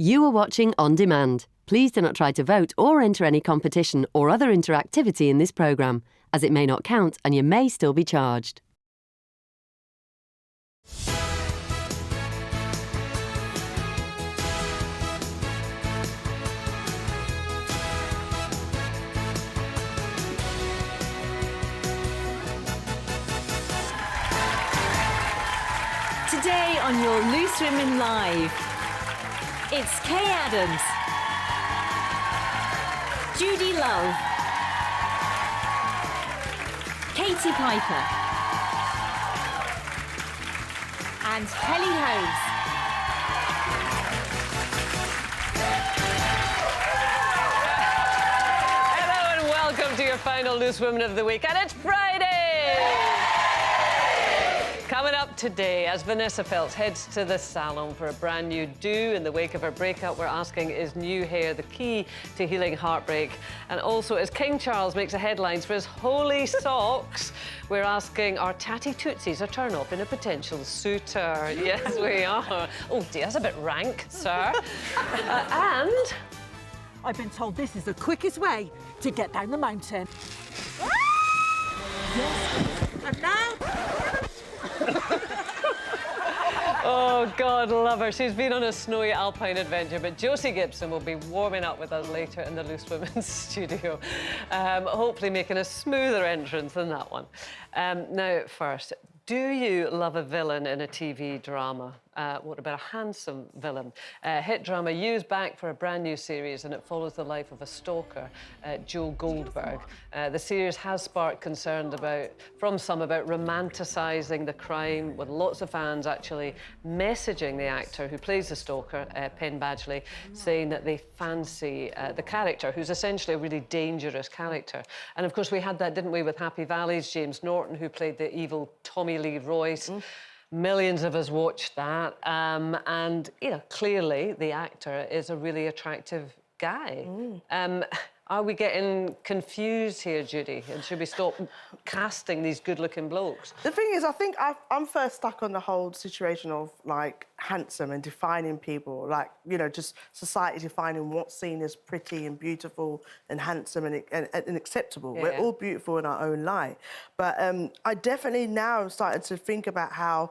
You are watching On Demand. Please do not try to vote or enter any competition or other interactivity in this programme, as it may not count and you may still be charged. Today on your Loose Women Live, it's Kay Adams, Judy Love, Katie Piper, and Kelly Hose. Hello and welcome to your final Loose Women of the Week, and it's Friday! Coming up today, as Vanessa Feltz heads to the salon for a brand new do in the wake of her breakup, we're asking, is new hair the key to healing heartbreak? And also, as King Charles makes the headlines for his holy socks, we're asking, are tatty tootsies a turn-off in a potential suitor? Yes, we are. Oh dear, that's a bit rank, sir. And... I've been told this is the quickest way to get down the mountain. Yes, and now... Oh, God, love her. She's been on a snowy alpine adventure, but Josie Gibson will be warming up with us later in the Loose Women's studio, hopefully making a smoother entrance than that one. Now, first, do you love a villain in a TV drama? What about a handsome villain? Hit drama You's back for a brand new series, and it follows the life of a stalker, Joe Goldberg. The series has sparked concern from some about romanticising the crime, with lots of fans actually messaging the actor who plays the stalker, Penn Badgley, saying that they fancy the character, who's essentially a really dangerous character. And of course, we had that, didn't we, with Happy Valley's James Norton, who played the evil Tommy Lee Royce. Millions of us watched that, and you know, clearly the actor is a really attractive guy. Are we getting confused here, Judy? And should we stop casting these good-looking blokes? The thing is, I think I'm first stuck on the whole situation of, like, handsome and defining people, like, you know, just society defining what's seen as pretty and beautiful and handsome and acceptable. Yeah. We're all beautiful in our own light. But I definitely now am starting to think about how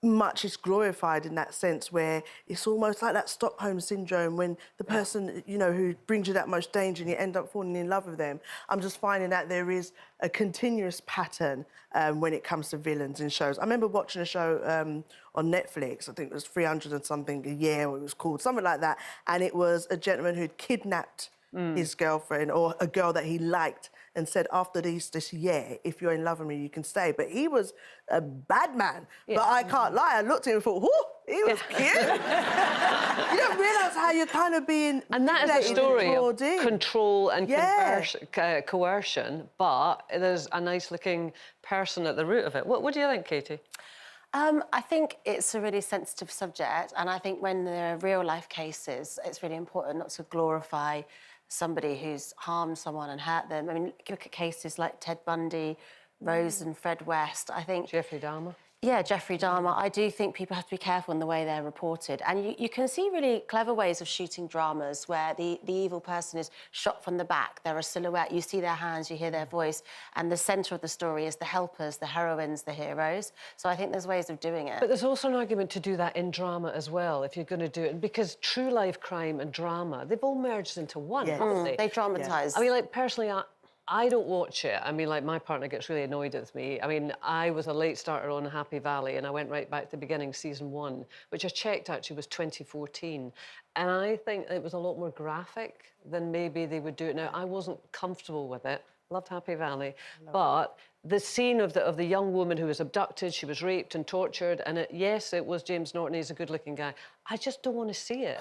much is glorified in that sense, where it's almost like that Stockholm syndrome, when the person, you know, who brings you that much danger and you end up falling in love with them. I'm just finding that there is a continuous pattern when it comes to villains in shows. I remember watching a show on Netflix, I think it was 300 and something a year, or it was called, something like that, and it was a gentleman who'd kidnapped his girlfriend, or a girl that he liked, and said, after this year, if you're in love with me, you can stay. But he was a bad man. Yeah. But I can't lie, I looked at him and thought, whoo, he was cute. You don't realise how you're kind of being... And that is the story of control and coercion, but there's a nice-looking person at the root of it. What do you think, Katie? I think it's a really sensitive subject, and I think when there are real-life cases, it's really important not to glorify somebody who's harmed someone and hurt them. I mean, look at cases like Ted Bundy, Rose and Fred West. I think... Jeffrey Dahmer. Yeah, Jeffrey Dahmer. I do think people have to be careful in the way they're reported. And you can see really clever ways of shooting dramas where the evil person is shot from the back. They're a silhouette. You see their hands, you hear their voice. And the centre of the story is the helpers, the heroines, the heroes. So I think there's ways of doing it. But there's also an argument to do that in drama as well, if you're going to do it. Because true life crime and drama, they've all merged into one, haven't they? They dramatise. Yeah. I mean, like, personally, I don't watch it. I mean, like, my partner gets really annoyed with me. I mean, I was a late starter on Happy Valley, and I went right back to the beginning, season 1, which I checked actually was 2014. And I think it was a lot more graphic than maybe they would do it now. I wasn't comfortable with it. Loved Happy Valley. But the scene of the young woman who was abducted, she was raped and tortured, and yes, it was James Norton, he's a good-looking guy. I just don't want to see it.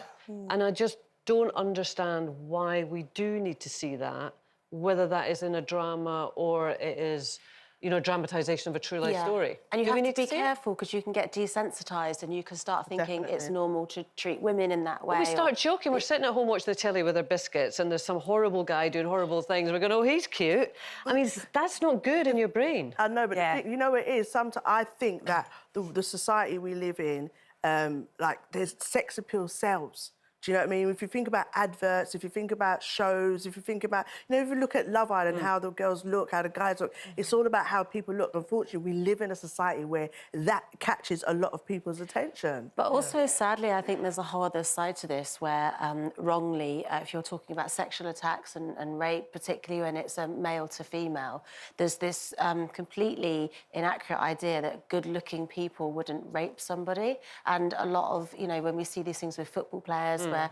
And I just don't understand why we do need to see that, whether that is in a drama or it is, you know, dramatisation of a true life story. And you have to be careful, because you can get desensitised and you can start thinking it's normal to treat women in that way. Well, we start joking. We're sitting at home watching the telly with our biscuits and there's some horrible guy doing horrible things. We're going, oh, he's cute. I mean, that's not good in your brain. I know, but you know what it is? Sometimes I think that the society we live in, like, there's sex appeal sells. Do you know what I mean? If you think about adverts, if you think about shows, if you think about, if you look at Love Island, how the girls look, how the guys look, it's all about how people look. Unfortunately, we live in a society where that catches a lot of people's attention. But also, sadly, I think there's a whole other side to this where, wrongly, if you're talking about sexual attacks and rape, particularly when it's a male to female, there's this completely inaccurate idea that good-looking people wouldn't rape somebody. And a lot of, when we see these things with football players where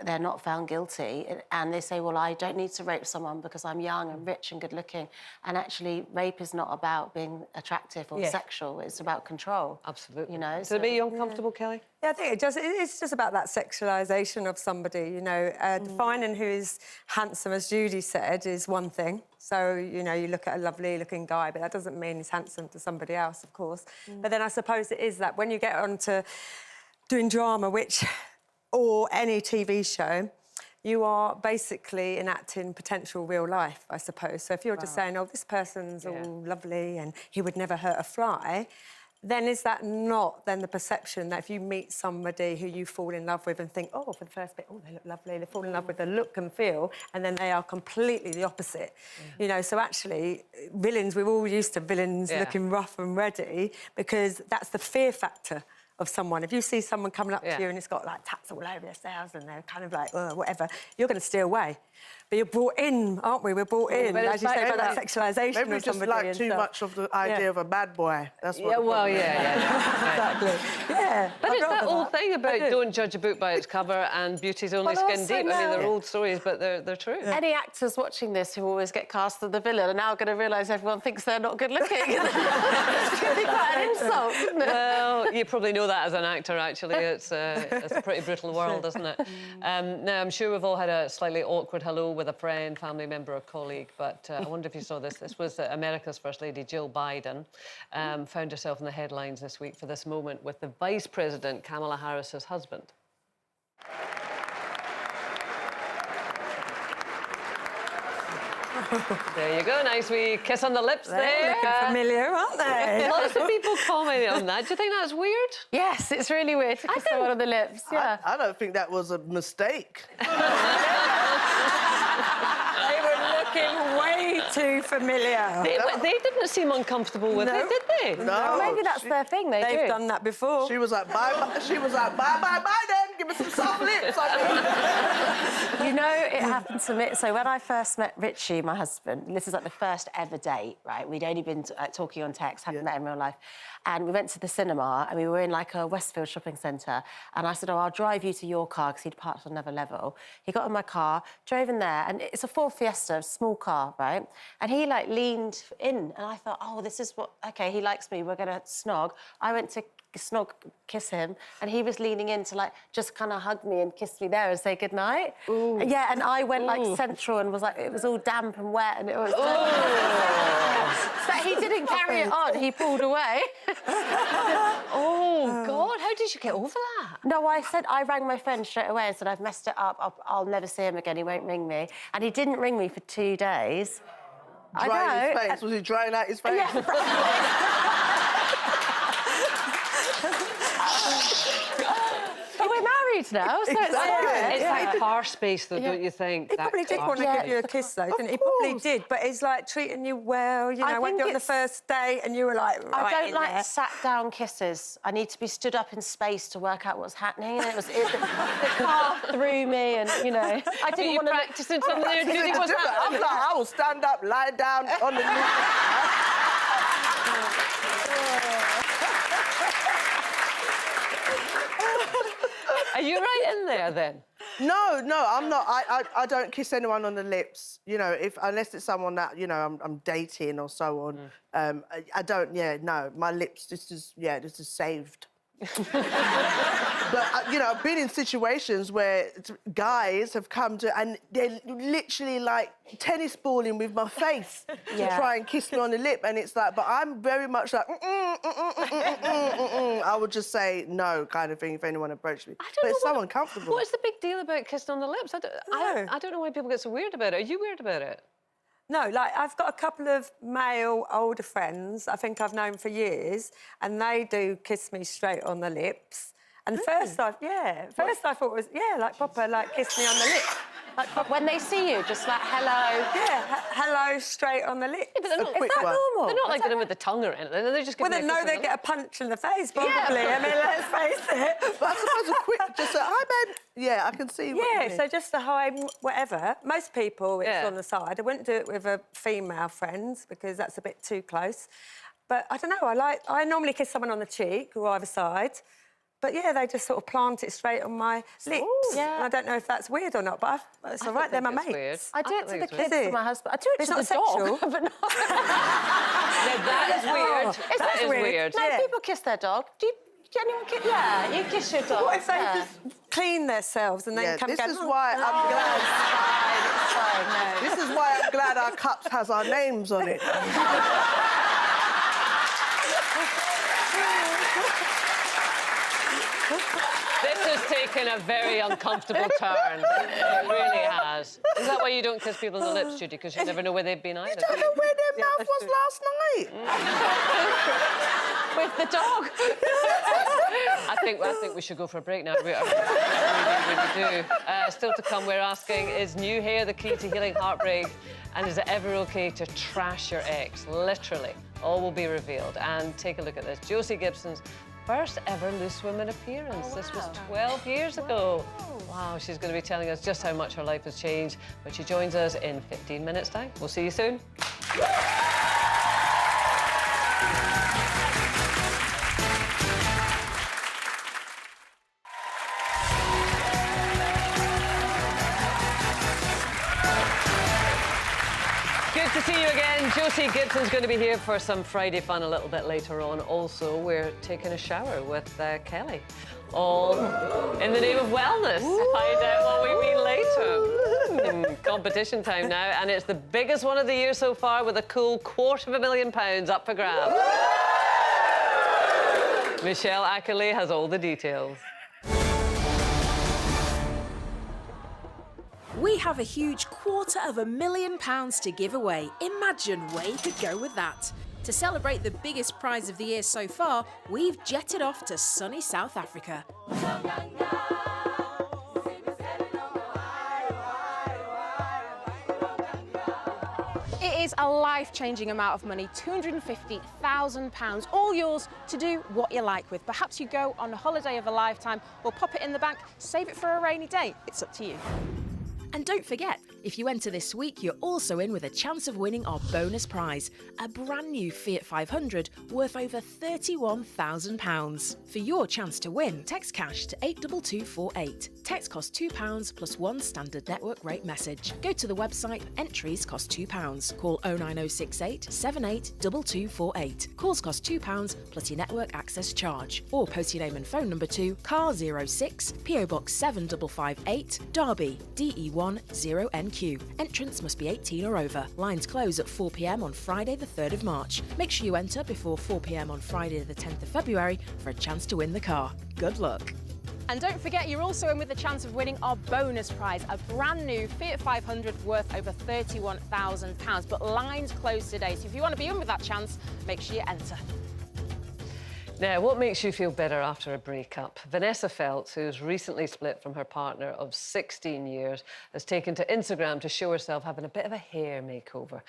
they're not found guilty and they say, well, I don't need to rape someone because I'm young and rich and good-looking. And actually, rape is not about being attractive or sexual. It's about control. Absolutely. Does it make you uncomfortable, Kelly? Yeah, I think it does. It's just about that sexualisation of somebody, Defining who is handsome, as Judy said, is one thing. So, you look at a lovely-looking guy, but that doesn't mean he's handsome to somebody else, of course. But then I suppose it is that when you get onto doing drama, or any TV show, you are basically enacting potential real life, I suppose. So if you're just saying, oh, this person's all lovely and he would never hurt a fly, then is that not then the perception that if you meet somebody who you fall in love with and think, oh, for the first bit, oh, they look lovely, they fall in love with the look and feel, and then they are completely the opposite. So actually, villains, we're all used to villains looking rough and ready because that's the fear factor of someone. If you see someone coming up to you and it's got, like, tats all over themselves and they're kind of like, whatever, you're going to steer away. But you're brought in, aren't we? We're brought in, as you say, about that sexualisation Maybe we of just somebody. like too much of the idea of a bad boy. That's what Exactly. Yeah. But it's that old thing about don't judge a book by its cover and beauty's only But skin also deep. I mean, now- they're old stories, but they're true. Any actors watching this who always get cast as the villain are now going to realise everyone thinks they're not good looking. It's going to be quite an insult, isn't it? Well, you probably know that as an actor, actually. It's a pretty brutal world, isn't it? Now, I'm sure we've all had a slightly awkward hello with a friend, family member or colleague, but I wonder if you saw this. This was America's First Lady, Jill Biden, found herself in the headlines this week for this moment with the Vice President, Kamala Harris's husband. There you go, nice wee kiss on the lips They're there. looking familiar, aren't they? Lots of people commenting on that. Do you think that's weird? Yes, it's really weird to kiss someone on the lips, I don't think that was a mistake. They were looking way too familiar. They didn't seem uncomfortable with it, did they? No. Maybe that's their thing, They've done that before. She was like, bye, she was like, bye, Biden, give me some soft lips. It happened to me. So when I first met Richie, my husband, this is like the first ever date, right? We'd only been talking on text, hadn't met in real life. And we went to the cinema and we were in like a Westfield shopping centre. And I said, oh, I'll drive you to your car because he'd parked on another level. He got in my car, drove in there, and it's a Ford Fiesta, a small car, right? And he like leaned in and I thought, oh, this is what, OK, he likes me, we're going to snog. I went to kiss him, and he was leaning in to like just kind of hug me and kiss me there and say goodnight. Yeah, and I went like central and was like, it was all damp and wet and it was. But he didn't carry it on. He pulled away. Oh God, how did you get over that? No, I rang my friend straight away and said, I've messed it up. I'll never see him again. He won't ring me. And he didn't ring me for 2 days. Drying his face. Was he drying out his face? But we're married now, so Exactly. It's that car space, though, don't you think? He probably did want to give you a kiss, though, didn't he? He probably did, but it's like treating you well, I went on the first date and you were like, right I don't in like there. sat-down kisses. I need to be stood up in space to work out what's happening. And the car threw me and, I didn't want to... practicing something there? Do you think what's I'm like, I will stand up, lie down on the Are you right in there then? No, I'm not. I don't kiss anyone on the lips. Unless it's someone that I'm dating or so on. I don't. Yeah, no. My lips. This is saved. But I've been in situations where guys have come to and they're literally like tennis balling with my face to try and kiss me on the lip, and it's like, but I'm very much like, I would just say no, kind of thing, if anyone approached me. But it's so uncomfortable. What's the big deal about kissing on the lips? I don't know why people get so weird about it. Are you weird about it? No, like, I've got a couple of male older friends I think I've known for years, and they do kiss me straight on the lips. And first I thought it was, like proper, like kiss me on the lips. Like When they see you, just like, hello. Yeah, hello, straight on the lips. But they're not, quick Is that one. normal? they're not like doing it with the tongue or anything. They're just Well, giving they a know kiss they on get a punch in the face, probably. I mean, let's face it. But I suppose a quick, just a, hi, babe. Yeah, I can see what you Yeah, mean. so just a hi, whatever. Most people, it's Yeah. on the side. I wouldn't do it with a female friend because that's a bit too close. But I don't know, I normally kiss someone on the cheek or either side. But yeah, they just sort of plant it straight on my lips. Yeah. And I don't know if that's weird or not, but it's all right, they're my think it's mates. weird. I do it to think the it's weird. kids Is for it? my husband. I do it It's to not the dog, sexual. but not... Now, that is weird. Is That is weird. No, Yeah. people kiss their dog. Do anyone kiss? Yeah, you kiss your dog. What if they yeah. just clean themselves and then Yeah, come this go, is "Oh, why no." I'm glad. It's fine, no. This is why I'm glad our cups has our names on it. This has taken a very uncomfortable turn. It really has. Is that why you don't kiss people on the lips, Judy? Because you never know where they've been either. I don't know where their mouth was last night. With the dog. I think we should go for a break now. We really do. Still to come, we're asking, is new hair the key to healing heartbreak? And is it ever okay to trash your ex? Literally. All will be revealed. And take a look at this. Josie Gibson's first ever Loose Women appearance. Oh, This was wow. 12 years ago. Wow, she's going to be telling us just how much her life has changed when she joins us in 15 minutes' time. We'll see you soon. Good to see you again. Josie Gibson's going to be here for some Friday fun a little bit later on. Also, we're taking a shower with Kelly. All in the name of wellness. Find out what we mean later. Competition time now, and it's the biggest one of the year so far with a cool £250,000 up for grabs. Michelle Ackerley has all the details. We have a huge £250,000 to give away. Imagine where you could go with that. To celebrate the biggest prize of the year so far, we've jetted off to sunny South Africa. It is a life-changing amount of money, £250,000, all yours to do what you like with. Perhaps you go on a holiday of a lifetime or pop it in the bank, save it for a rainy day. It's up to you. And don't forget, if you enter this week, you're also in with a chance of winning our bonus prize, a brand new Fiat 500 worth over £31,000. For your chance to win, text cash to 82248. Text costs £2 plus one standard network rate message. Go to the website, entries cost £2. Call 09068 782248. Calls cost £2 plus your network access charge. Or post your name and phone number to Car 06, PO Box 7558, Derby, DE1 0NQ. Entrance must be 18 or over. Lines close at 4 p.m. on Friday the 3rd of March. Make sure you enter before 4 p.m. on Friday the 10th of February for a chance to win the car. Good luck. And don't forget, you're also in with a chance of winning our bonus prize, a brand new Fiat 500 worth over £31,000. But lines close today, so if you want to be in with that chance, make sure you enter. Now, what makes you feel better after a breakup? Vanessa Feltz, who's recently split from her partner of 16 years, has taken to Instagram to show herself having a bit of a hair makeover.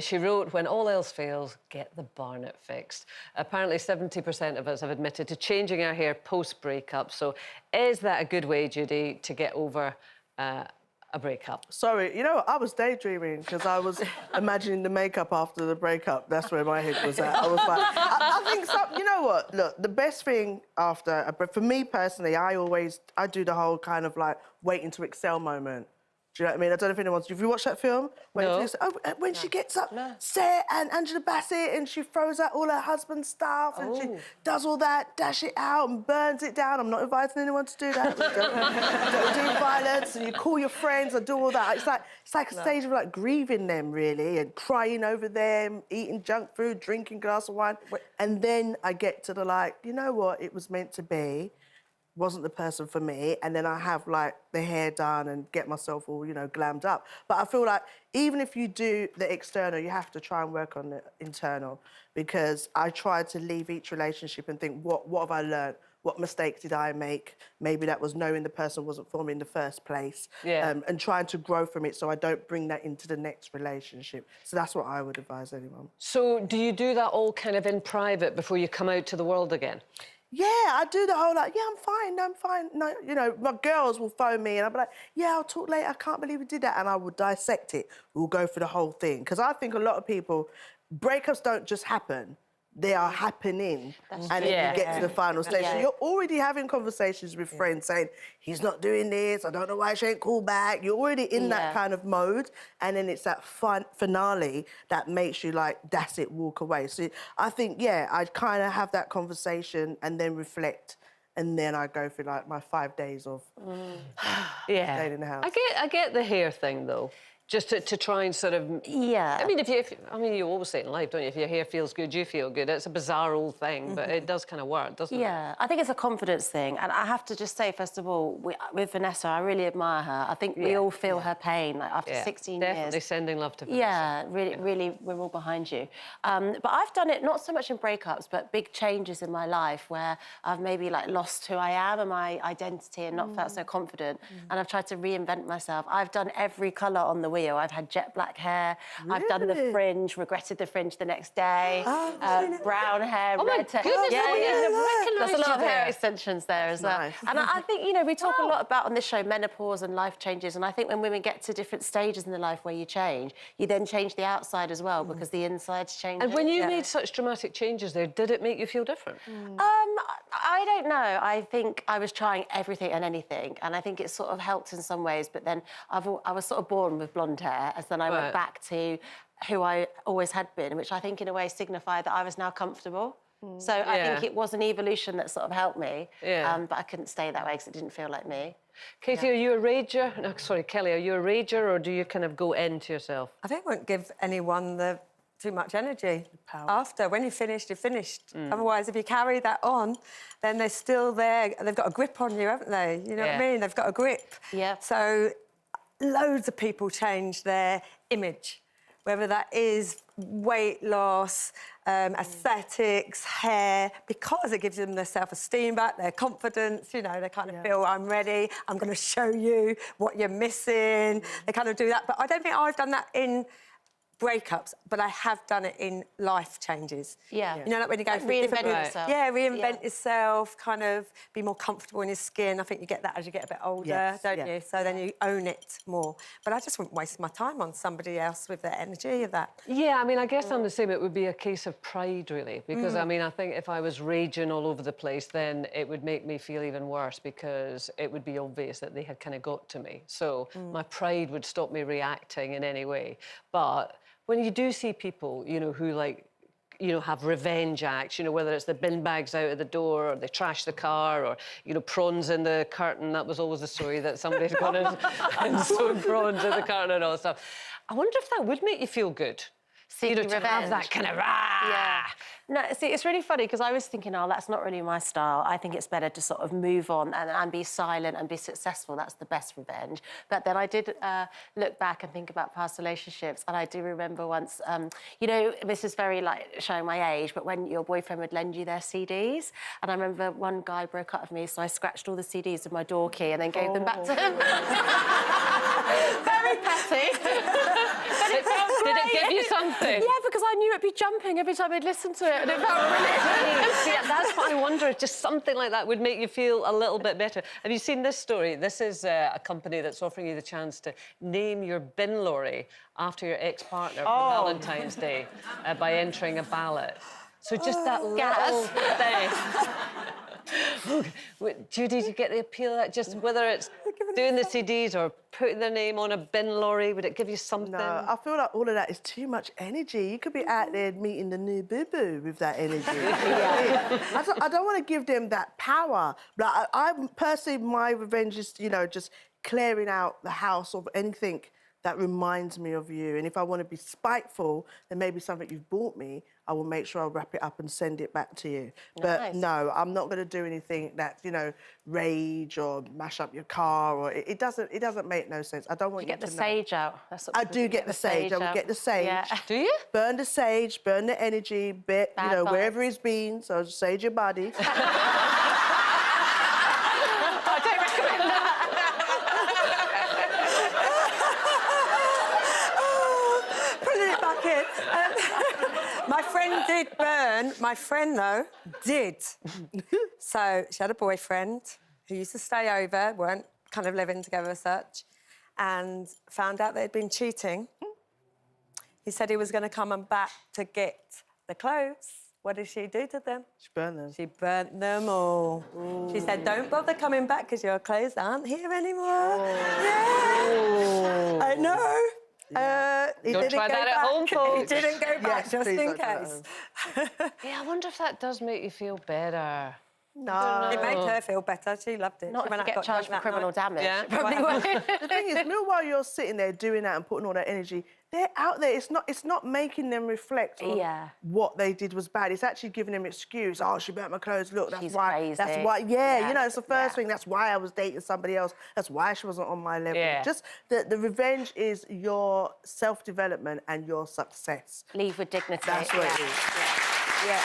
She wrote, "When all else fails, get the barnet fixed." Apparently, 70% of us have admitted to changing our hair post-breakup. So is that a good way, Judy, to get over a breakup? Sorry, you know, I was daydreaming because I was imagining the makeup after the breakup. That's where my head was at. I was like, I think you know what? Look, the best thing after, for me personally, I do the whole kind of like waiting to excel moment. Do you know what I mean? I don't know if anyone's... Have you watched that film? No. When she gets up set and Angela Bassett and she throws out all her husband's stuff and she does all that, dash it out and burns it down. I'm not inviting anyone to do that. don't do violence and you call your friends and do all that. It's like a stage of like grieving them really and crying over them, eating junk food, drinking a glass of wine. And then I get to the like, you know what? It was meant to be. Wasn't the person for me, and then I have like the hair done and get myself all, you know, glammed up. But I feel like even if you do the external, you have to try and work on the internal, because I try to leave each relationship and think, what have I learned? what mistake did I make? Maybe that was knowing the person wasn't for me in the first place. Yeah. And trying to grow from it so I don't bring that into the next relationship. So that's what I would advise anyone. So do you do that all kind of in private before you come out to the world again? Yeah, I do the whole like, yeah, I'm fine. No, you know, my girls will phone me and I'll be like, yeah, I'll talk later. I can't believe we did that. And I will dissect it. We'll go for the whole thing. Because I think a lot of people, breakups don't just happen. They are happening. And then you get to the final stage. So you're already having conversations with friends saying, he's not doing this, I don't know why she ain't called back. You're already in that kind of mode. And then it's that finale that makes you like, that's it, walk away. So I think, I'd kind of have that conversation and then reflect. And then I go through like my 5 days of staying in the house. I get the hair thing though. Just to try and sort of... Yeah. I mean, you always say it in life, don't you? If your hair feels good, you feel good. It's a bizarre old thing, but it does kind of work, doesn't it? Yeah, I think it's a confidence thing. And I have to just say, first of all, with Vanessa, I really admire her. I think we all feel her pain, like, after 16 years. Definitely sending love to Vanessa. Yeah, really, we're all behind you. But I've done it not so much in breakups, but big changes in my life where I've maybe, like, lost who I am and my identity and not felt so confident. And I've tried to reinvent myself. I've done every colour on the wheel. I've had jet black hair. Really? I've done the fringe, regretted the fringe the next day. Brown hair, red hair. There's a lot of hair extensions there as well. And I think, you know, we talk a lot about on this show menopause and life changes. And I think when women get to different stages in their life where you change, you then change the outside as well because the inside's changing. And when you made such dramatic changes there, did it make you feel different? I don't know. I think I was trying everything and anything, and I think it sort of helped in some ways. But then I was sort of born with blonde hair, and then I went back to who I always had been, which I think in a way signified that I was now comfortable. So I think it was an evolution that sort of helped me. But I couldn't stay that way because it didn't feel like me. Katie, are you a rager? No, sorry, Kelly, are you a rager or do you kind of go into yourself? I think I won't give anyone too much energy. After, when you're finished, you're finished. Otherwise, if you carry that on, then they're still there. They've got a grip on you, haven't they? You know what I mean? They've got a grip. Yeah. So loads of people change their image, whether that is weight loss, aesthetics, hair, because it gives them their self-esteem back, their confidence, you know, they kind of feel, I'm ready, I'm going to show you what you're missing. They kind of do that. But I don't think I've done that in breakups, but I have done it in life changes. Yeah. You know, like when you go through reinvent different... yourself. Yeah, reinvent yourself, kind of be more comfortable in your skin. I think you get that as you get a bit older, don't you? So then you own it more. But I just wouldn't waste my time on somebody else with their energy of that. Yeah, I mean, I guess I'm the same. It would be a case of pride, really, because, I mean, I think if I was raging all over the place, then it would make me feel even worse because it would be obvious that they had kind of got to me. So my pride would stop me reacting in any way. But when you do see people, you know, who, like, you know, have revenge acts, you know, whether it's the bin bags out of the door or they trash the car or, you know, prawns in the curtain. That was always the story that somebody's gone and sewn prawns in the curtain and all that stuff. I wonder if that would make you feel good. Seeking to have that kind of No, see, it's really funny because I was thinking, oh, that's not really my style. I think it's better to sort of move on and be silent and be successful. That's the best revenge. But then I did look back and think about past relationships, and I do remember once, you know, this is very, like, showing my age, but when your boyfriend would lend you their CDs, and I remember one guy broke up with me, so I scratched all the CDs with my door key and then gave them back to him. Very petty. Did it give you something? Yeah, because I knew it'd be jumping every time I'd listen to it, and it felt really... See, that's what I wonder. Just something like that would make you feel a little bit better. Have you seen this story? This is a company that's offering you the chance to name your bin lorry after your ex-partner for Valentine's Day by entering a ballot. So just that little thing. Judy, do you get the appeal of that? Just whether it's doing the CDs or putting their name on a bin lorry, would it give you something? No, I feel like all of that is too much energy. You could be out there meeting the new boo-boo with that energy. I don't want to give them that power. But I personally, my revenge is, you know, just clearing out the house of anything that reminds me of you. And if I want to be spiteful, then maybe something you've bought me, I will make sure I'll wrap it up and send it back to you. But no, I'm not going to do anything that, you know, rage or mash up your car, or it doesn't make no sense. I don't want you to get the sage out. That's what I do get the sage. I will get the sage. Yeah. Do you? Burn the sage, burn the energy, you know, wherever it's been. So sage your body. friend did burn. My friend, though, did. So she had a boyfriend who used to stay over, weren't kind of living together as such, and found out they'd been cheating. He said he was going to come and back to get the clothes. What did she do to them? She burned them. She burnt them all. Ooh. She said, don't bother coming back because your clothes aren't here anymore. Yeah. Ooh. I know. He Don't didn't try go that back. at home, folks. He didn't go back, just in case. Yeah, I wonder if that does make you feel better. No. It made her feel better. She loved it. Not she if you get charged for criminal damage. Yeah. Probably won't. The thing is, meanwhile you're sitting there doing that and putting all that energy, they're out there. It's not making them reflect on what they did was bad. It's actually giving them excuse. Oh, she burnt my clothes. Look, that's She's why. crazy. That's why. Yeah, you know, it's the first thing. That's why I was dating somebody else. That's why she wasn't on my level. Yeah. Just the revenge is your self-development and your success. Leave with dignity. That's what it is. Yeah.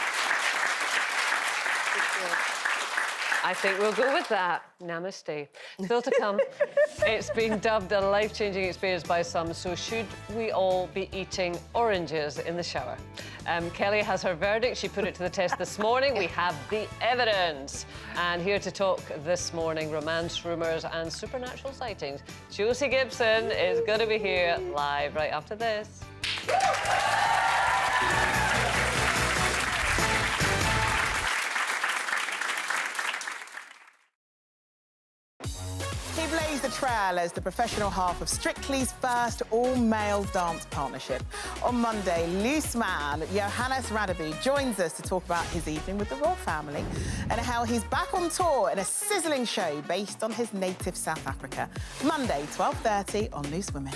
I think we'll go with that. Namaste. Still to come, it's been dubbed a life-changing experience by some, so should we all be eating oranges in the shower? Kelly has her verdict. She put it to the test this morning. We have the evidence. And here to talk this morning, romance rumours and supernatural sightings, Josie Gibson is going to be here live right after this. He blazed the trail as the professional half of Strictly's first all-male dance partnership. On Monday, loose man Johannes Radeby joins us to talk about his evening with the royal family and how he's back on tour in a sizzling show based on his native South Africa. Monday, 12:30 on Loose Women.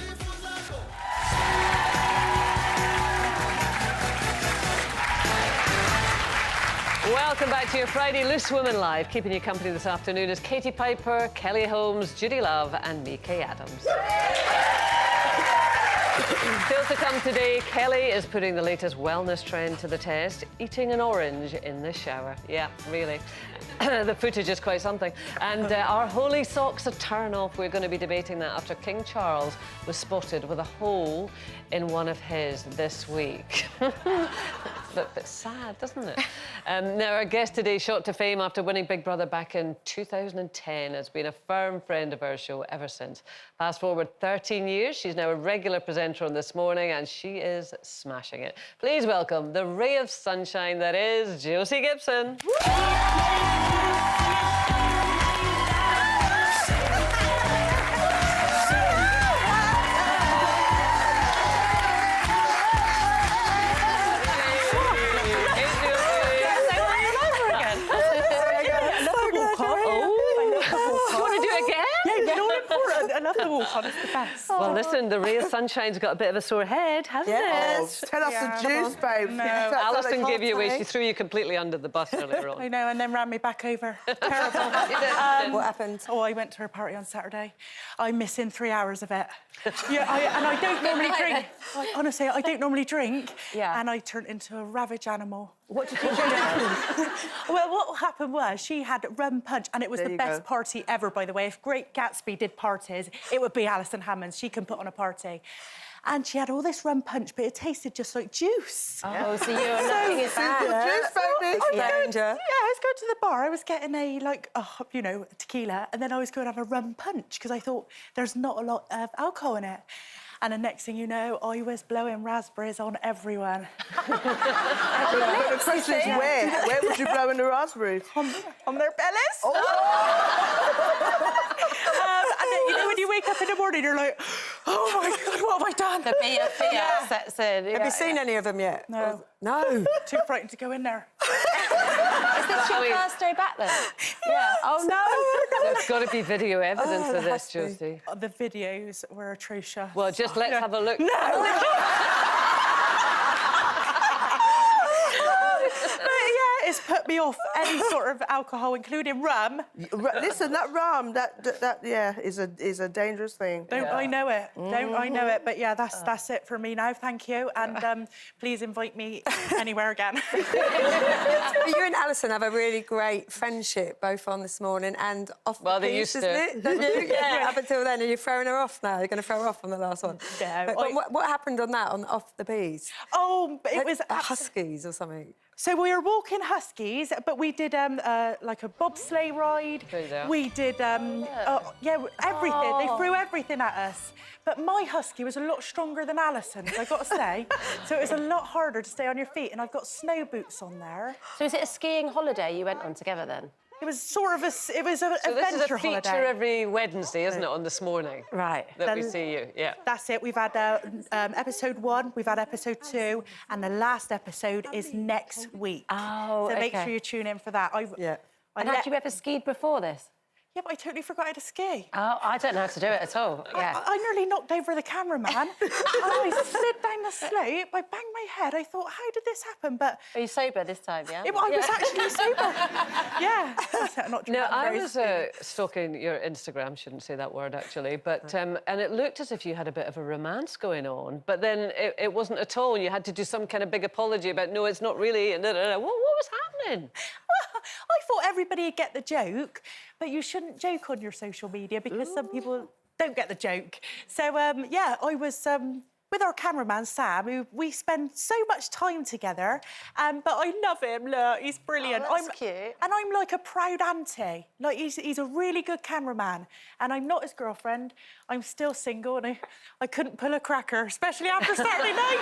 Welcome back to your Friday Loose Women Live. Keeping you company this afternoon is Katie Piper, Kelly Holmes, Judy Love and me, Kay Adams. Still to come today, Kelly is putting the latest wellness trend to the test, eating an orange in the shower. Yeah, really. The footage is quite something. And our holy socks a turn off. We're going to be debating that after King Charles was spotted with a hole in one of his this week. It's a bit sad, doesn't it? Now, our guest today shot to fame after winning Big Brother back in 2010, has been a firm friend of our show ever since. Fast forward 13 years, she's now a regular presenter on This Morning, and she is smashing it. Please welcome the ray of sunshine that is Josie Gibson. Another walk on, it's the best. Well, listen, the ray of sunshine's got a bit of a sore head, hasn't it? Tell us the juice, babe. No. Alison gave you away. She threw you completely under the bus earlier on. I know, and then ran me back over. Terrible. What happened? Oh, I went to her party on Saturday. I'm missing 3 hours of it. Yeah, and I don't normally drink. Honestly, I don't normally drink. Yeah. And I turned into a ravage animal. What did you do? Well, what happened was she had rum punch, and it was the best party ever, by the way. If Great Gatsby did parties, it would be Alison Hammond's. She can put on a party. And she had all this rum punch, but it tasted just like juice. Oh, so you're nothing is bad. Juice, baby. I was going to the bar. I was getting a tequila, and then I was going to have a rum punch because I thought there's not a lot of alcohol in it. And the next thing you know, I was blowing raspberries on everyone. But the question is where? Where would you blow in the raspberries? On their bellies. Oh. And then, you know, when you wake up in the morning, you're like, oh my God, what have I done? The fear sets in. Have you seen any of them yet? No. No. Too frightened to go in there. Is this your first day back then? Yeah. Oh, no. There's got to be video evidence of this, Josie. The videos were atrocious. Well, just let's have a look. No! It's put me off any sort of alcohol, including rum. Listen, that rum, is a dangerous thing. Don't I know it? Don't I know it? But yeah, that's it for me now. Thank you, and please invite me anywhere again. You and Alison Alison have a really great friendship, both on This Morning and off Well, the they piece, used isn't to. it? Don't you? Yeah. Up until then, are you throwing her off now? You're going to throw her off on the last one? No, But what happened on that, on Off the Piece? Oh, but it was... Huskies or something? So we were walking Huskies, but we did like a bobsleigh ride. We did, everything. They threw everything at us. But my Husky was a lot stronger than Alison's, I got to say. So it was a lot harder to stay on your feet, and I've got snow boots on there. So is it a skiing holiday you went on together then? It was sort of an So adventure this is a feature holiday. every Wednesday, isn't it, on This Morning? Right. That we see you, yeah. That's it. We've had episode 1, we've had episode 2, and the last episode is next week. Oh, so make sure you tune in for that. And had you ever skied before this? Yeah, but I totally forgot how to ski. Oh, I don't know how to do it at all. Yeah. I nearly knocked over the cameraman. I slid down the slope. I banged my head. I thought, how did this happen? But are you sober this time? Yeah. I was actually sober. Yeah. Not no, I was stalking your Instagram. Shouldn't say that word actually, but and it looked as if you had a bit of a romance going on. But then it wasn't at all. And you had to do some kind of big apology about no, it's not really. And what was happening? I thought everybody would get the joke, but you shouldn't joke on your social media because some people don't get the joke. So, I was with our cameraman, Sam, who we spend so much time together, but I love him. Look, he's brilliant. Oh, that's cute. And I'm like a proud auntie. Like, he's a really good cameraman, and I'm not his girlfriend. I'm still single, and I couldn't pull a cracker, especially after Saturday night.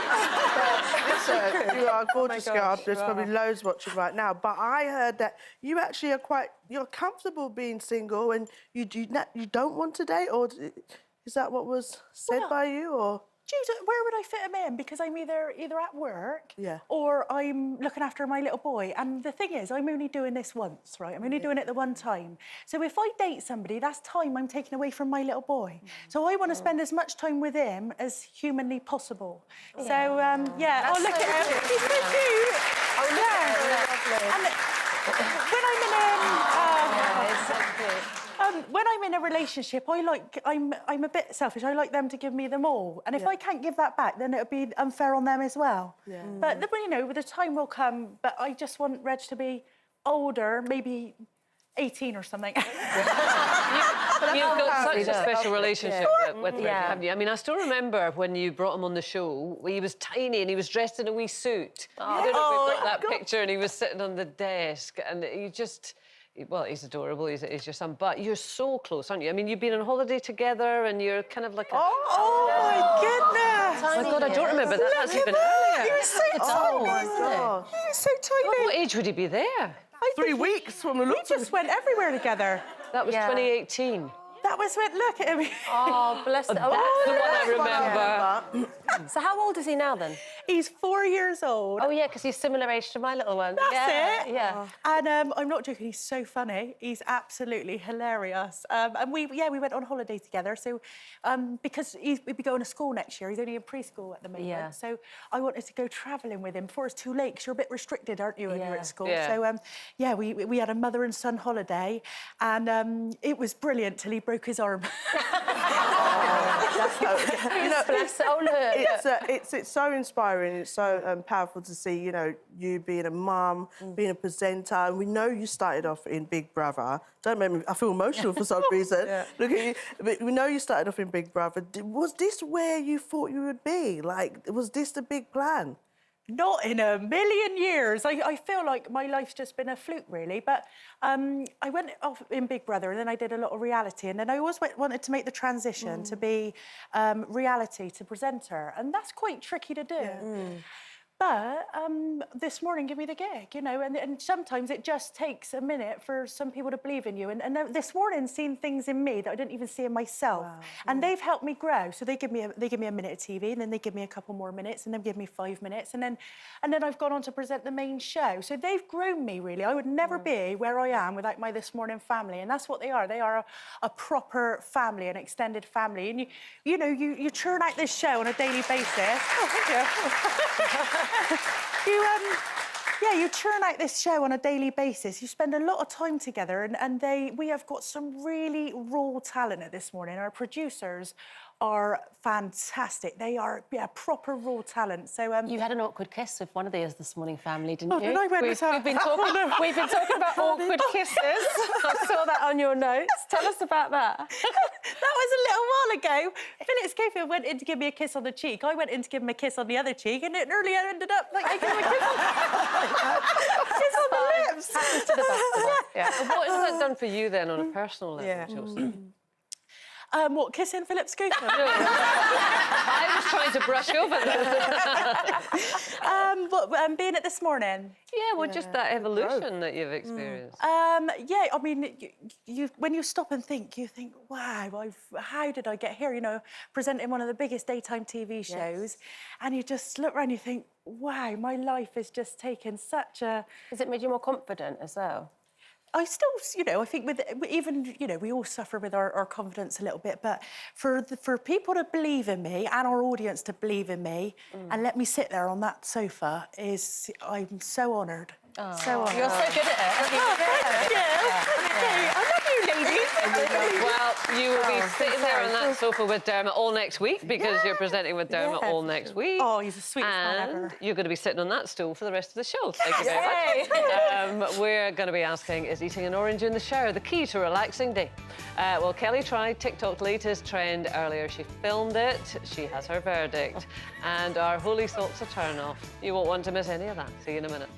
Listen, you are a gorgeous girl. There's probably loads watching right now. But I heard that you actually are you're comfortable being single and you don't want to date, or is that what was said by you, or...? Jesus, where would I fit him in? Because I'm either at work or I'm looking after my little boy. And the thing is, I'm only doing this once, right? I'm only doing it the one time. So if I date somebody, that's time I'm taking away from my little boy. So I want to spend as much time with him as humanly possible. So, That's look so at him. cute. He's so cute. Oh, yeah. And when I'm in it's so cute. when I'm in a relationship, I'm a bit selfish. I like them to give me them all, and if I can't give that back, then it'll be unfair on them as well. Yeah. But the time will come. But I just want Reg to be older, maybe 18 or something. You've got such a special relationship with Reg, haven't you? I mean, I still remember when you brought him on the show, he was tiny and he was dressed in a wee suit. I don't know if we've got that picture, and he was sitting on the desk, and you just... Well, he's adorable, he's your son, but you're so close, aren't you? I mean, you've been on holiday together and you're kind of like a... Oh, my goodness! Oh, my God, I don't remember that. That's even earlier. He was so tiny. God. He was so tiny. What age would he be there? 3 weeks from the looks of it. We just went everywhere together. That was 2018. That was when, look at him. Oh, bless him. That's the one I remember. So how old is he now, then? He's 4 years old. Oh, yeah, because he's similar age to my little one. That's it. Yeah. And I'm not joking, he's so funny. He's absolutely hilarious. And we went on holiday together. So because he'll be going to school next year, he's only in preschool at the moment. Yeah. So I wanted to go travelling with him before it's too late, because you're a bit restricted, aren't you, when you're at school? Yeah. So, we had a mother and son holiday, and it was brilliant till he broke his arm. It's so inspiring. It's so powerful to see, you being a mum, being a presenter. And we know you started off in Big Brother. Don't make me... I feel emotional for some reason. Look at you. But we know you started off in Big Brother. Was this where you thought you would be? Like, was this the big plan? Not in a million years. I feel like my life's just been a fluke, really. But I went off in Big Brother, and then I did a lot of reality. And then I always wanted to make the transition to be reality to presenter. And that's quite tricky to do. Yeah. But this morning gave me the gig, and sometimes it just takes a minute for some people to believe in you. And this morning, seen things in me that I didn't even see in myself. Wow. And they've helped me grow. So they give me a minute of TV, and then they give me a couple more minutes, and then give me 5 minutes, and then I've gone on to present the main show. So they've grown me, really. I would never be where I am without my This Morning family, and that's what they are. They are a proper family, an extended family. And you churn out this show on a daily basis. Oh, thank you. You churn out this show on a daily basis. You spend a lot of time together, and we have got some really raw talent at This Morning. Our producers are fantastic. They are, proper raw talent. So you had an awkward kiss with one of these this morning, family, didn't you? Did I? We've been talking about awkward kisses. I saw that on your notes. Tell us about that. That was a little while ago. Philip Schofield went in to give me a kiss on the cheek. I went in to give him a kiss on the other cheek, and it nearly ended up like I gave him a kiss on the lips. Happens to the best of us. Yeah. And what has that done for you then on a personal level, Josie? What, kissing Philip Schofield? No. I was trying to brush over that. Being it this morning. Yeah, well, just that evolution that you've experienced. Yeah, I mean, when you stop and think, you think, wow, how did I get here? You know, presenting one of the biggest daytime TV shows, and you just look around and you think, wow, my life has just taken such a... Has it made you more confident as well? I still, I think we all suffer with our confidence a little bit, but for people to believe in me and our audience to believe in me and let me sit there on that sofa I'm so honoured. Oh, so honoured. You're so good at it. Thank you. I love you, ladies. Well, you will be sitting there on that sofa with Dermot all next week because you're presenting with Dermot all next week. Oh, he's the sweetest man ever. And you're going to be sitting on that stool for the rest of the show. Thank you very much. We're going to be asking, is eating an orange in the shower the key to a relaxing day? Well, Kelly tried TikTok's latest trend earlier. She filmed it. She has her verdict. And our holy salt's a turn-off. You won't want to miss any of that. See you in a minute.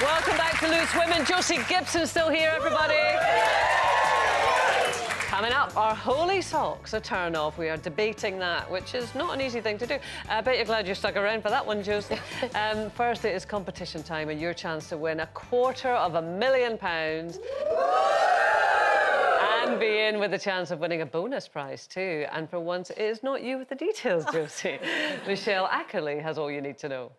Welcome back to Loose Women. Josie Gibson still here, everybody. Coming up, our holy socks a turn-off. We are debating that, which is not an easy thing to do. I bet you're glad you stuck around for that one, Josie. First, it is competition time and your chance to win £250,000 and be in with a chance of winning a bonus prize too. And for once, it is not you with the details, Josie. Michelle Ackerley has all you need to know.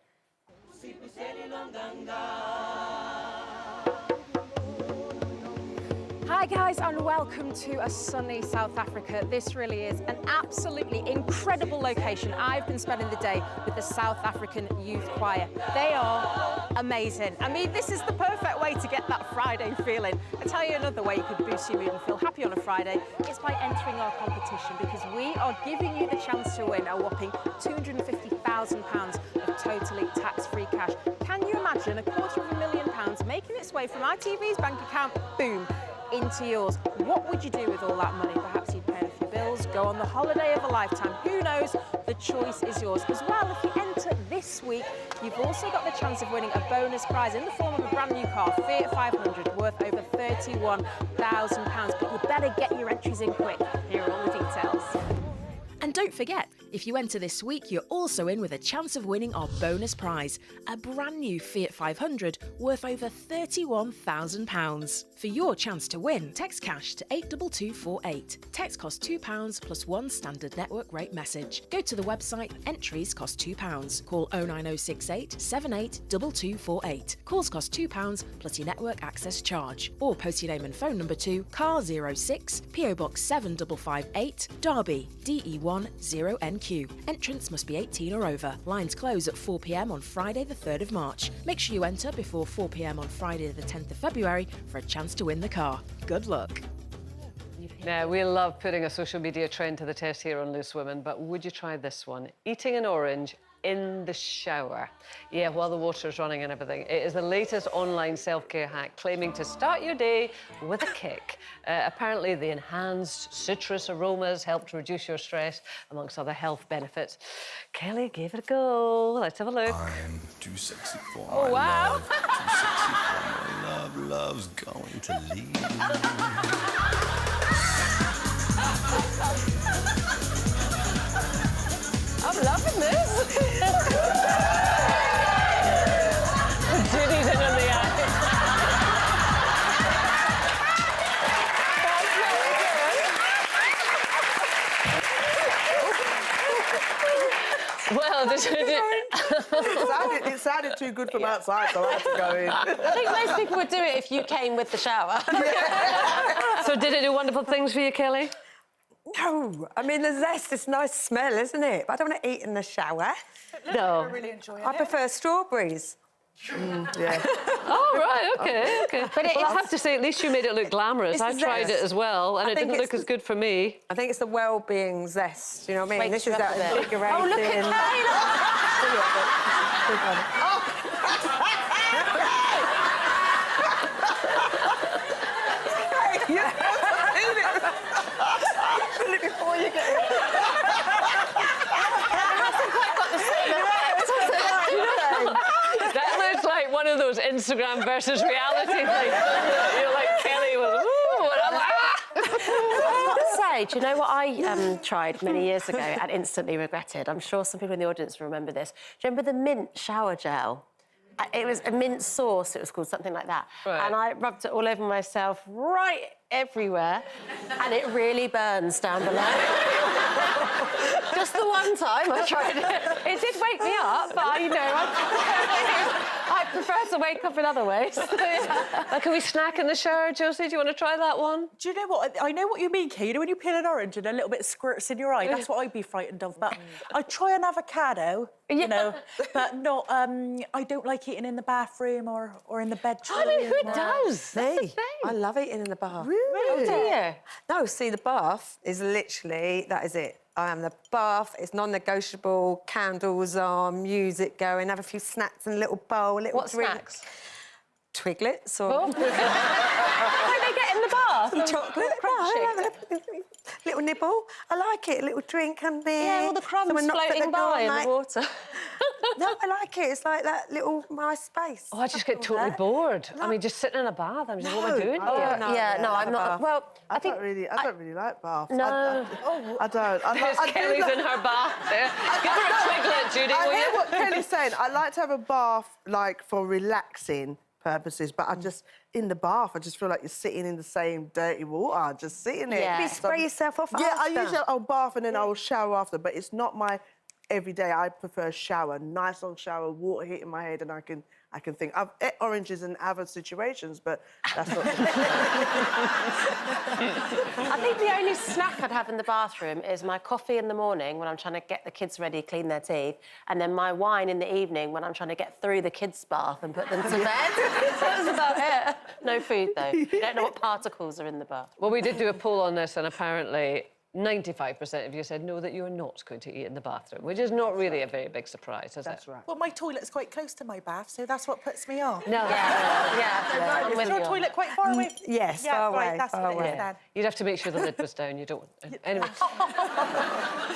Hi guys and welcome to a sunny South Africa. This really is an absolutely incredible location. I've been spending the day with the South African Youth Choir. They are amazing. I mean, this is the perfect way to get that Friday feeling. I tell you another way you could boost your mood and feel happy on a Friday is by entering our competition, because we are giving you the chance to win a whopping £250,000 of totally tax-free cash. Can you imagine £250,000 making its way from ITV's bank account, boom, into yours? What would you do with all that money? Perhaps you'd pay off your bills, go on the holiday of a lifetime. Who knows? The choice is yours. As well, if you enter this week, you've also got the chance of winning a bonus prize in the form of a brand new car, Fiat 500, worth over £31,000. But you better get your entries in quick. Here are all the details. And don't forget, if you enter this week, you're also in with a chance of winning our bonus prize, a brand new Fiat 500 worth over £31,000. For your chance to win, text cash to 82248. Text costs £2 plus one standard network rate message. Go to the website, entries cost £2. Call 09068 782248. Calls cost £2 plus your network access charge. Or post your name and phone number to Car 06, PO Box 7558, Derby, DE1 0NQ. Entrance must be 18 or over. Lines close at 4 p.m. on Friday the 3rd of March. Make sure you enter before 4 p.m. on Friday the 10th of February for a chance to win the car. Good luck. Now, we love putting a social media trend to the test here on Loose Women, but would you try this one? Eating an orange in the shower. Yeah, while the water's running and everything. It is the latest online self-care hack claiming to start your day with a kick. Apparently, the enhanced citrus aromas help to reduce your stress, amongst other health benefits. Kelly gave it a go. Let's have a look. I'm too sexy for my love. Too sexy for my love. Love's going to leave. I'm loving this. Judy's in on the eye. Well, it sounded too good from outside, so I had to go in. I think most people would do it if you came with the shower. So did it do wonderful things for you, Kelly? No, I mean, the zest is a nice smell, isn't it? But I don't want to eat in the shower. No. I really enjoy it. I prefer strawberries. Yeah. Oh, right, OK, OK. But I have to say, at least you made it look glamorous. It's I tried it as well, and I it think didn't look it's as good for me. I think it's the well-being zest, you know what I mean? Wakes This is you up that a bit. invigorating... Oh, look at Fill it before you get it. That looks like one of those Instagram versus reality things. You're like Kelly was, ooh, and I'm like, Say, do you know what I tried many years ago and instantly regretted? I'm sure some people in the audience remember this. Do you remember the mint shower gel? It was a mint sauce, it was called, something like that. Right. And I rubbed it all over myself, right everywhere, and it really burns down below. Just the one time I tried it. It did wake me up, but, you know, I prefer to wake up in other ways. Can we snack in the shower, Josie? Do you want to try that one? Do you know what? I know what you mean, Kay. You know when you peel an orange and a little bit squirts in your eye? That's what I'd be frightened of. But I'd try an avocado, you know, but not... I don't like eating in the bathroom or in the bedroom. I mean, who does? That's the Me? thing. I love eating in the bath. Really? Oh, dear. No, see, the bath is literally, that is it. I am the bath, it's non-negotiable, candles on, music going, have a few snacks in a little bowl, a little What drink. snacks? Twiglets or... What do they get in the bath? Some chocolate. Crunchy. Little nibble. I like it, a little drink and beer. Yeah, all the crumbs Someone knocks at floating the door, by in mate. the water. No, I like it. It's like that little nice space. Oh, I just get totally bored. I mean, just sitting in a bath. I'm just, what am I doing here? I'm not. Well, I don't really like baths. No. I don't. Kelly's in her bath there. Give her a twiglet, Judy, I will hear you? what Kelly's saying. I like to have a bath, like, for relaxing purposes, but I just, in the bath, I just feel like you're sitting in the same dirty water, just sitting there. Yeah. You spray yourself off Yeah, I after. usually I'll bath and then I'll shower after, but it's not my every day. I prefer shower, nice long shower, water hitting my head, and I can think. I've ate oranges in other situations, but that's not. I think the only snack I'd have in the bathroom is my coffee in the morning when I'm trying to get the kids ready, clean their teeth, and then my wine in the evening when I'm trying to get through the kids' bath and put them to bed. That was about it. No food, though. You don't know what particles are in the bath. Well, we did do a poll on this, and apparently 95% of you said no, that you are not going to eat in the bathroom, which is not really a very big surprise, is it? That's right. Well, my toilet's quite close to my bath, so that's what puts me off. No. Yeah. I'm Is with your you on toilet quite far away? Yes, Yeah, far right, away, that's far what it is away. then. You'd have to make sure the lid was down. You don't. Anyway.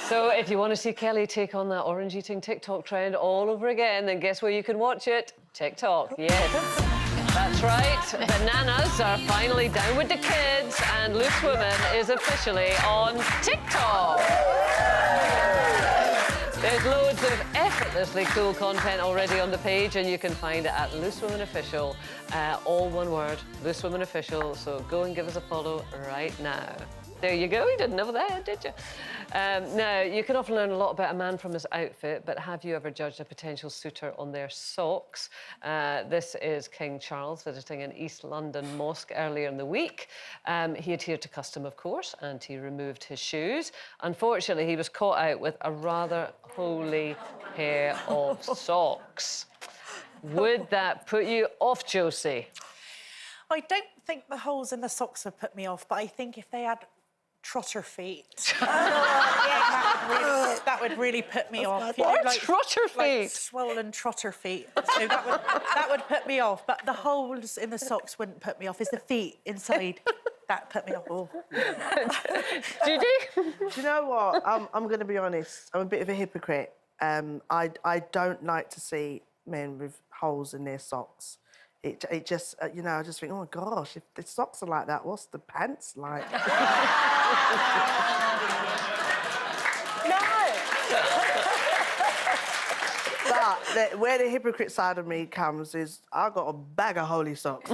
So if you want to see Kelly take on that orange eating TikTok trend all over again, then guess where you can watch it? TikTok. Yes. That's right. Bananas are finally down with the kids, and Loose Women is officially on TikTok. There's loads of effortlessly cool content already on the page, and you can find it at Loose Women Official, all one word, Loose Women Official. So go and give us a follow right now. There you go. You didn't know that, did you? Now, you can often learn a lot about a man from his outfit, but have you ever judged a potential suitor on their socks? This is King Charles visiting an East London mosque earlier in the week. He adhered to custom, of course, and he removed his shoes. Unfortunately, he was caught out with a rather holy pair of socks. Would that put you off, Josie? I don't think the holes in the socks would put me off, but I think if they had trotter feet, that would really put me off. You know, What are trotter feet? Like swollen trotter feet. So that would put me off. But the holes in the socks wouldn't put me off. It's the feet inside that put me off. Oh. Judy? Do you know what? I'm going to be honest. I'm a bit of a hypocrite. I don't like to see men with holes in their socks. It just, you know, I just think, oh, my gosh, if the socks are like that, what's the pants like? But where the hypocrite side of me comes is I've got a bag of holy socks.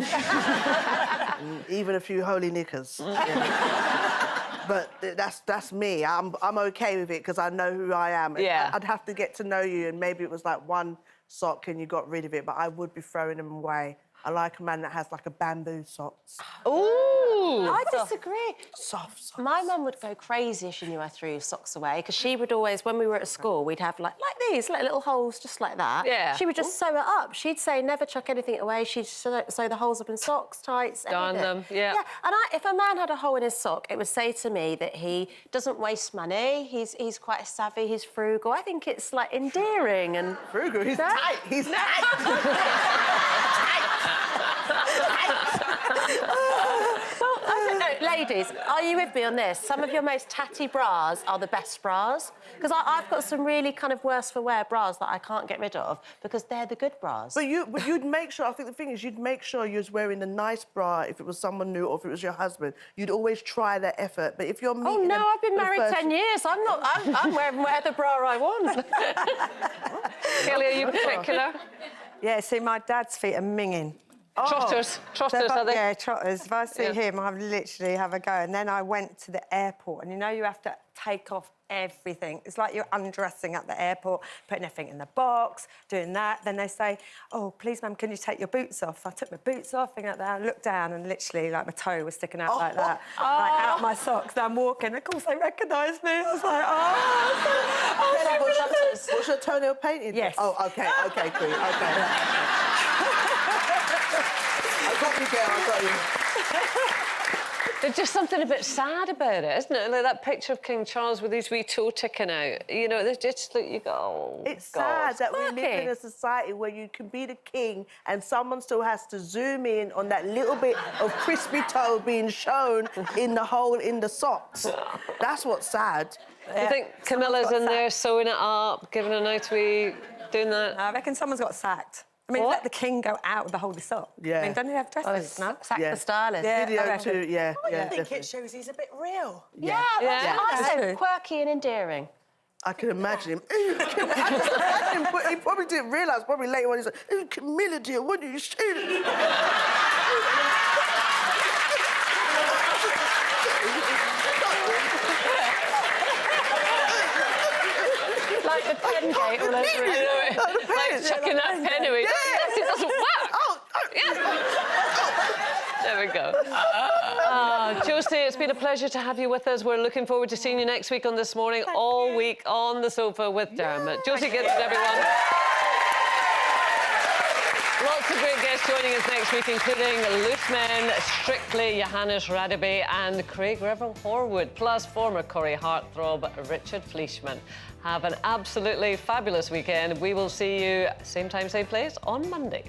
Even a few holy knickers. Yeah. But that's me. I'm OK with it because I know who I am. Yeah. I'd have to get to know you, and maybe it was like one sock and you got rid of it, but I would be throwing them away. I like a man that has like a bamboo socks. Ooh, Ooh. I disagree. Soft. My mum would go crazy if she knew I threw socks away, because she would always, when we were at school, we'd have like these, like little holes just like that. Yeah. She would just sew it up. She'd say never chuck anything away. She'd sew the holes up in socks, tights, Darn everything. them, yeah. Yeah, and if a man had a hole in his sock, it would say to me that he doesn't waste money, he's quite savvy, he's frugal. I think it's, like, endearing and... Frugal, he's tight, he's tight. Well, I don't know, ladies, are you with me on this? Some of your most tatty bras are the best bras. Because I've got some really kind of worse for wear bras that I can't get rid of because they're the good bras. But you'd make sure, I think the thing is, you'd make sure you was wearing a nice bra if it was someone new or if it was your husband. You'd always try that effort. But if you're meeting Oh, no, them I've been for the married first- 10 years. I'm wearing whatever bra I want. Kelly, are you particular? Yeah, see, my dad's feet are minging. Trotters, are they? Yeah, trotters. If I see him, I literally have a go. And then I went to the airport, and you know you have to take off everything. It's like you're undressing at the airport, putting everything in the box, doing that. Then they say, oh, please, ma'am, can you take your boots off? I took my boots off, thing like that. I looked down, and literally, like, my toe was sticking out like that. Like, out my socks. Then I'm walking. Of course, they recognised me. I was like, Was your toenail painted? Yes. Oh, OK, Queen, OK. I got you, girl, I got you. There's just something a bit sad about it, isn't it? Like that picture of King Charles with his wee toe ticking out. You know, there's just like you go, oh, It's God. sad that we live in a society where you can be the king and someone still has to zoom in on that little bit of crispy toe being shown in the hole in the socks. That's what's sad. Do you think Camilla's in there sewing it up, giving a nice wee, doing that? I reckon someone's got sacked. I mean, let the king go out with the whole sock. Yeah. I mean, don't he have dresses now? Sack the stylist. Yeah, Video I reckon. too, yeah. I yeah, think definitely. it shows he's a bit real. Yeah, that's what I said. Quirky and endearing. I can imagine him. But he probably didn't realise, probably later on, he's like, oh, Camilla, dear, what are you saying? Like the pen gate all over it. Like chucking that pen away. Yes, it doesn't work. Yes. There we go. Josie, it's been a pleasure to have you with us. We're looking forward to seeing you next week on This Morning, all week on the sofa with Dermot. Josie Gibson, everyone. Lots of great guests joining us next week, including Loose Men, Strictly, Johannes Radebe and Craig Revel Horwood, plus former Corrie heartthrob Richard Fleischman. Have an absolutely fabulous weekend. We will see you same time, same place on Monday.